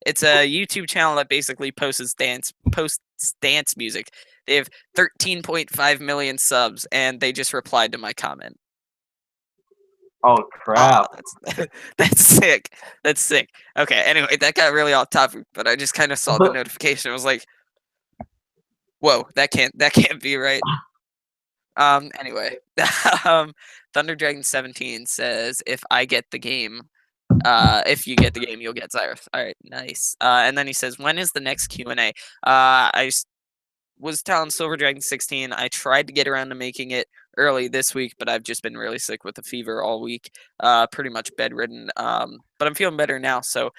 It's a YouTube channel that basically posts dance music. They have 13.5 million subs, and they just replied to my comment. Oh crap! That's sick. That's sick. Okay. Anyway, that got really off topic, but I just kind of saw the notification. I was like, "Whoa, that can't be right." Anyway, Thunder Dragon 17 says, "If I get the game, If you get the game, you'll get Xyrus. All right, nice. And then he says, when is the next Q&A? Was telling Silver Dragon 16. I tried to get around to making it early this week, but I've just been really sick with a fever all week. Pretty much bedridden. But I'm feeling better now, so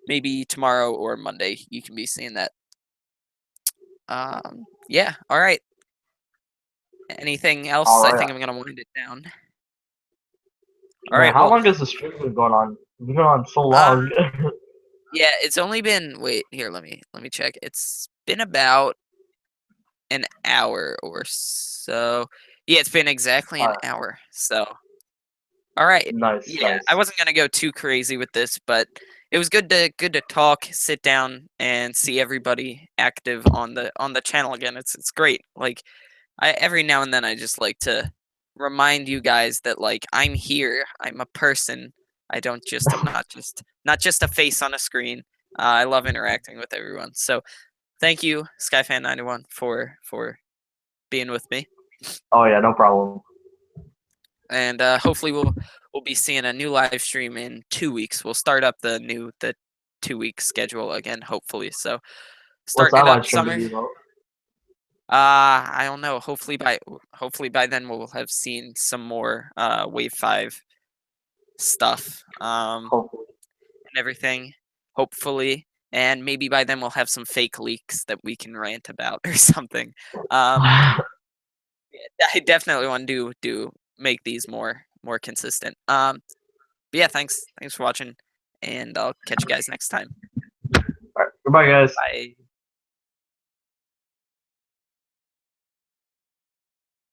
maybe tomorrow or Monday you can be seeing that. Yeah. All right. Anything else? All I right. think I'm gonna wind it down. All Man, right. how Well, long has the stream been going on? It's been on so long. yeah, it's only been. Wait, here. Let me check. It's been about an hour or so. Yeah, it's been exactly an hour. So, all right. Nice, Yeah, nice. I wasn't gonna go too crazy with this, but it was good to talk, sit down, and see everybody active on the channel again. It's great. Like, every now and then I just like to remind you guys that like I'm here. I'm a person. I'm not just a face on a screen. I love interacting with everyone. So thank you, Skyfan91, for being with me. Oh yeah, no problem. And hopefully we'll be seeing a new live stream in 2 weeks. We'll start up the 2-week schedule again, hopefully. So What's starting that it up live stream summer. to be about? I don't know. Hopefully by then we'll have seen some more Wave 5 stuff. Hopefully. And everything. Hopefully. And maybe by then we'll have some fake leaks that we can rant about or something. I definitely want to do make these more consistent. But yeah, thanks for watching, and I'll catch you guys next time. All right, goodbye, guys. Bye.